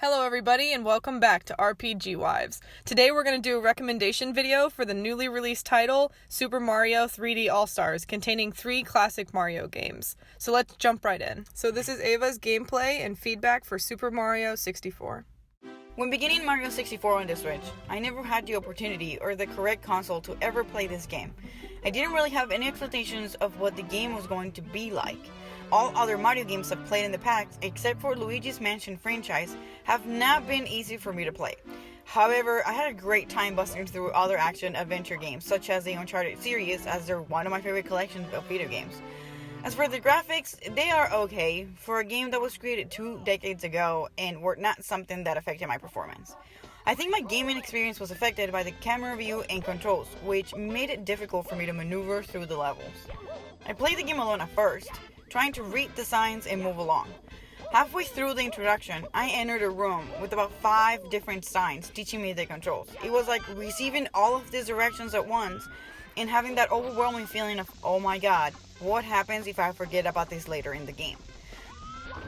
Hello everybody and welcome back to RPG Wives. Today we're going to do a recommendation video for the newly released title, Super Mario 3D All-Stars, containing 3 classic Mario games. So let's jump right in. So this is Ava's gameplay and feedback for Super Mario 64. When beginning Mario 64 on the Switch, I never had the opportunity or the correct console to ever play this game. I didn't really have any expectations of what the game was going to be like. All other Mario games I've played in the past, except for Luigi's Mansion franchise, have not been easy for me to play. However, I had a great time busting through other action-adventure games, such as the Uncharted series, as they're one of my favorite collections of video games. As for the graphics, they are okay for a game that was created 2 decades ago and were not something that affected my performance. I think my gaming experience was affected by the camera view and controls, which made it difficult for me to maneuver through the levels. I played the game alone at first, trying to read the signs and move along. Halfway through the introduction, I entered a room with about 5 different signs teaching me the controls. It was like receiving all of these directions at once and having that overwhelming feeling of, oh my god, what happens if I forget about this later in the game?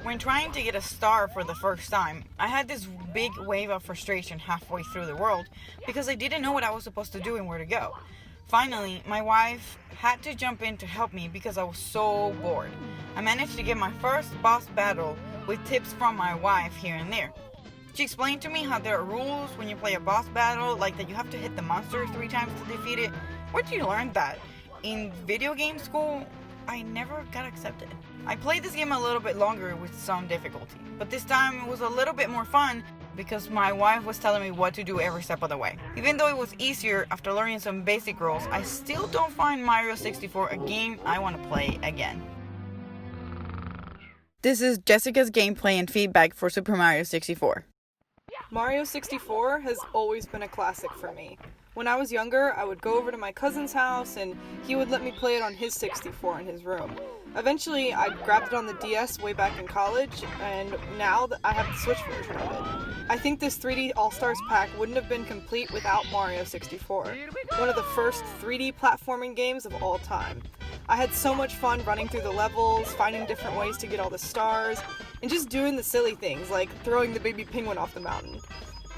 When trying to get a star for the first time, I had this big wave of frustration halfway through the world because I didn't know what I was supposed to do and where to go. Finally, my wife had to jump in to help me because I was so bored. I managed to get my first boss battle with tips from my wife here and there. She explained to me how there are rules when you play a boss battle, like that you have to hit the monster 3 times to defeat it. Where'd you learn that? In video game school, I never got accepted. I played this game a little bit longer with some difficulty, but this time it was a little bit more fun because my wife was telling me what to do every step of the way. Even though it was easier after learning some basic rules, I still don't find Mario 64 a game I want to play again. This is Jessica's gameplay and feedback for Super Mario 64. Mario 64 has always been a classic for me. When I was younger, I would go over to my cousin's house and he would let me play it on his 64 in his room. Eventually, I grabbed it on the DS way back in college, and now I have the Switch version of it. I think this 3D All-Stars pack wouldn't have been complete without Mario 64, one of the first 3D platforming games of all time. I had so much fun running through the levels, finding different ways to get all the stars, and just doing the silly things like throwing the baby penguin off the mountain.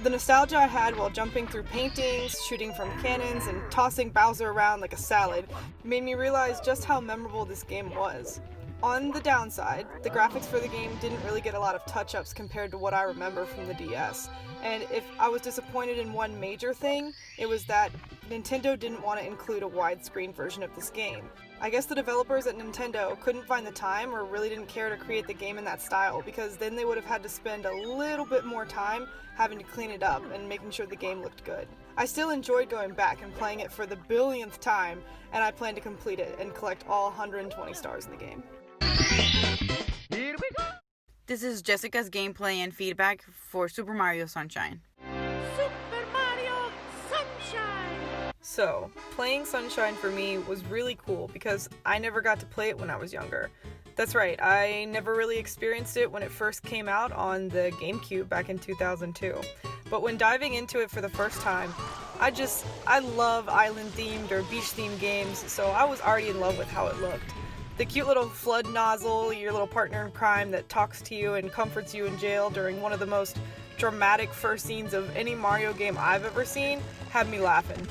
The nostalgia I had while jumping through paintings, shooting from cannons, and tossing Bowser around like a salad made me realize just how memorable this game was. On the downside, the graphics for the game didn't really get a lot of touch-ups compared to what I remember from the DS. And if I was disappointed in one major thing, it was that Nintendo didn't want to include a widescreen version of this game. I guess the developers at Nintendo couldn't find the time or really didn't care to create the game in that style, because then they would have had to spend a little bit more time having to clean it up and making sure the game looked good. I still enjoyed going back and playing it for the billionth time, and I plan to complete it and collect all 120 stars in the game. This is Jessica's gameplay and feedback for Super Mario Sunshine. Super Mario Sunshine! So, playing Sunshine for me was really cool because I never got to play it when I was younger. That's right, I never really experienced it when it first came out on the GameCube back in 2002. But when diving into it for the first time, I love island-themed or beach-themed games, so I was already in love with how it looked. The cute little flood nozzle, your little partner in crime that talks to you and comforts you in jail during one of the most dramatic first scenes of any Mario game I've ever seen, had me laughing.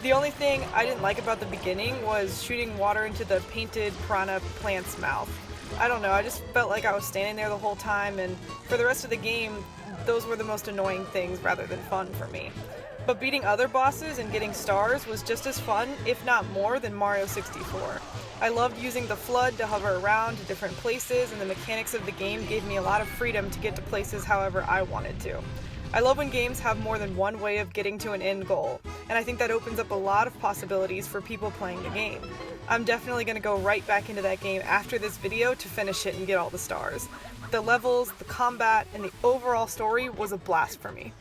The only thing I didn't like about the beginning was shooting water into the painted piranha plant's mouth. I don't know, I just felt like I was standing there the whole time, and for the rest of the game, those were the most annoying things rather than fun for me. But beating other bosses and getting stars was just as fun, if not more, than Mario 64. I loved using the FLUDD to hover around to different places, and the mechanics of the game gave me a lot of freedom to get to places however I wanted to. I love when games have more than one way of getting to an end goal, and I think that opens up a lot of possibilities for people playing the game. I'm definitely going to go right back into that game after this video to finish it and get all the stars. The levels, the combat, and the overall story was a blast for me.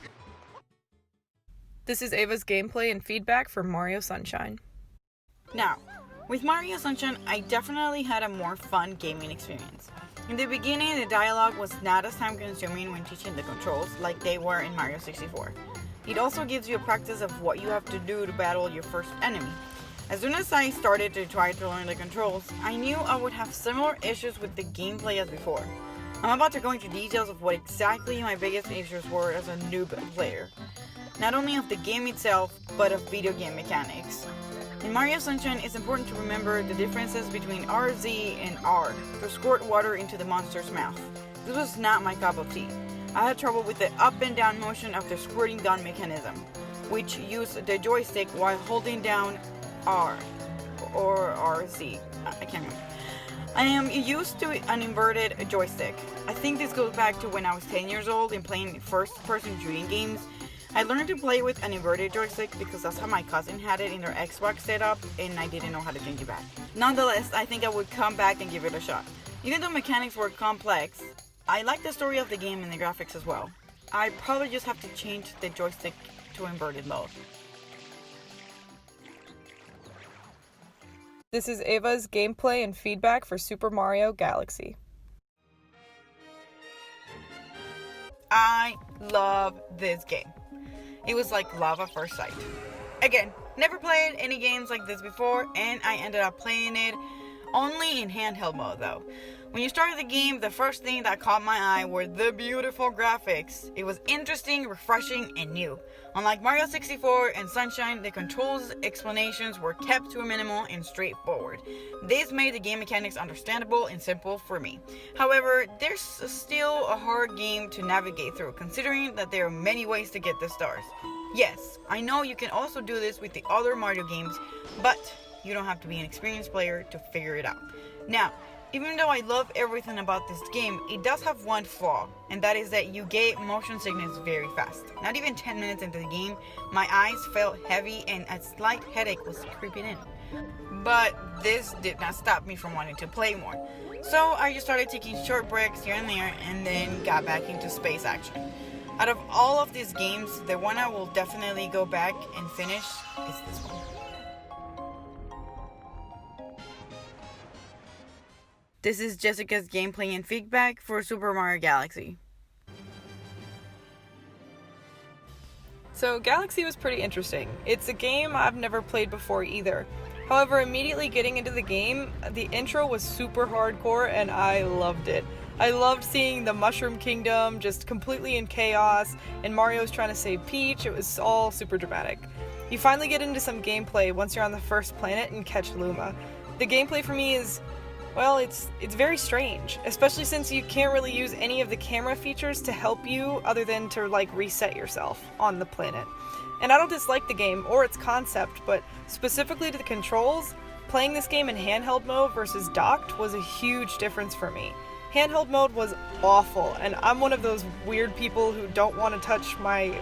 This is Ava's gameplay and feedback for Mario Sunshine. Now, with Mario Sunshine, I definitely had a more fun gaming experience. In the beginning, the dialogue was not as time-consuming when teaching the controls like they were in Mario 64. It also gives you a practice of what you have to do to battle your first enemy. As soon as I started to try to learn the controls, I knew I would have similar issues with the gameplay as before. I'm about to go into details of what exactly my biggest issues were as a noob player. Not only of the game itself, but of video game mechanics. In Mario Sunshine, it's important to remember the differences between RZ and R to squirt water into the monster's mouth. This was not my cup of tea. I had trouble with the up and down motion of the squirting gun mechanism, which used the joystick while holding down R or RZ. I can't remember. I am used to an inverted joystick. I think this goes back to when I was 10 years old and playing first-person shooting games. I learned to play with an inverted joystick because that's how my cousin had it in their Xbox setup, and I didn't know how to change it back. Nonetheless, I think I would come back and give it a shot. Even though mechanics were complex, I like the story of the game and the graphics as well. I probably just have to change the joystick to inverted mode. This is Ava's gameplay and feedback for Super Mario Galaxy. I love this game. It was like love at first sight. Again, never played any games like this before, and I ended up playing it only in handheld mode though. When you started the game, the first thing that caught my eye were the beautiful graphics. It was interesting, refreshing, and new. Unlike Mario 64 and Sunshine, the controls explanations were kept to a minimal and straightforward. This made the game mechanics understandable and simple for me. However, there's still a hard game to navigate through, considering that there are many ways to get the stars. Yes, I know you can also do this with the other Mario games, but you don't have to be an experienced player to figure it out. Now, even though I love everything about this game, it does have one flaw, and that is that you get motion sickness very fast. Not even 10 minutes into the game, my eyes felt heavy and a slight headache was creeping in. But this did not stop me from wanting to play more. So I just started taking short breaks here and there, and then got back into space action. Out of all of these games, the one I will definitely go back and finish is this one. This is Jessica's gameplay and feedback for Super Mario Galaxy. So Galaxy was pretty interesting. It's a game I've never played before either. However, immediately getting into the game, the intro was super hardcore and I loved it. I loved seeing the Mushroom Kingdom just completely in chaos and Mario's trying to save Peach. It was all super dramatic. You finally get into some gameplay once you're on the first planet and catch Luma. The gameplay for me is, well, it's very strange, especially since you can't really use any of the camera features to help you other than to like reset yourself on the planet. And I don't dislike the game or its concept, but specifically to the controls, playing this game in handheld mode versus docked was a huge difference for me. Handheld mode was awful, and I'm one of those weird people who don't want to touch my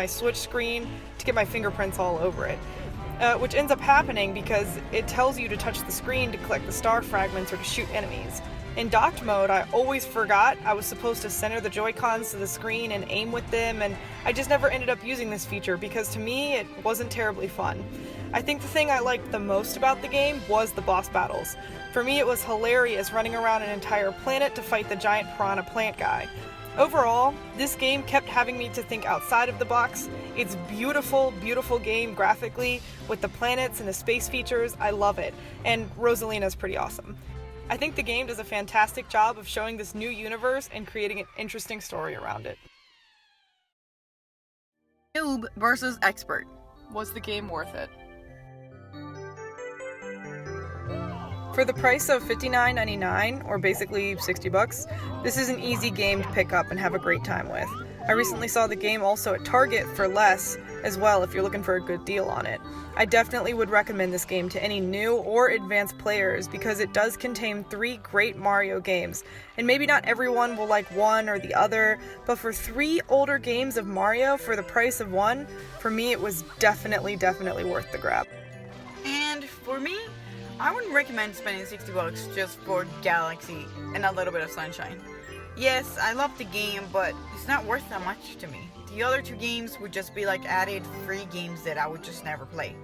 Switch screen to get my fingerprints all over it. Which ends up happening because it tells you to touch the screen to collect the star fragments or to shoot enemies. In docked mode, I always forgot I was supposed to center the Joy-Cons to the screen and aim with them, and I just never ended up using this feature because to me it wasn't terribly fun. I think the thing I liked the most about the game was the boss battles. For me, it was hilarious running around an entire planet to fight the giant piranha plant guy. Overall, this game kept having me to think outside of the box. It's beautiful, beautiful game graphically, with the planets and the space features. I love it, and Rosalina's pretty awesome. I think the game does a fantastic job of showing this new universe and creating an interesting story around it. Noob versus expert. Was the game worth it? For the price of $59.99, or basically $60, this is an easy game to pick up and have a great time with. I recently saw the game also at Target for less as well if you're looking for a good deal on it. I definitely would recommend this game to any new or advanced players because it does contain 3 great Mario games, and maybe not everyone will like one or the other, but for 3 older games of Mario for the price of one, for me it was definitely worth the grab. And for me, I wouldn't recommend spending $60 just for Galaxy and a little bit of Sunshine. Yes, I love the game, but it's not worth that much to me. The other 2 games would just be like added free games that I would just never play.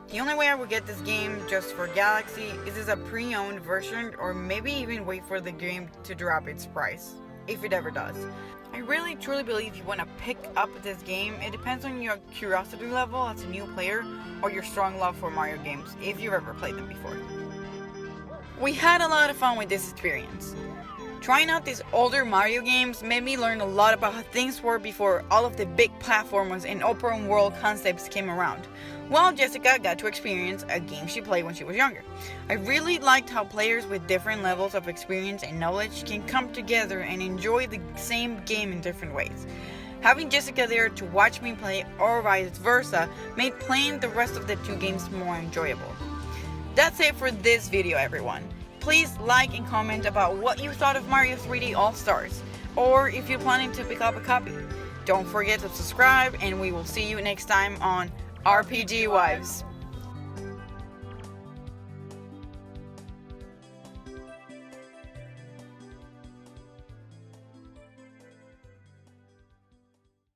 The only way I would get this game just for Galaxy is as a pre-owned version, or maybe even wait for the game to drop its price, if it ever does. I really truly believe you want to pick up this game. It depends on your curiosity level as a new player or your strong love for Mario games, if you've ever played them before. We had a lot of fun with this experience. Trying out these older Mario games made me learn a lot about how things were before all of the big platformers and open world concepts came around, while Jessica got to experience a game she played when she was younger. I really liked how players with different levels of experience and knowledge can come together and enjoy the same game in different ways. Having Jessica there to watch me play or vice versa made playing the rest of the two games more enjoyable. That's it for this video, everyone. Please like and comment about what you thought of Mario 3D All-Stars, or if you're planning to pick up a copy. Don't forget to subscribe, and we will see you next time on RPG Wives.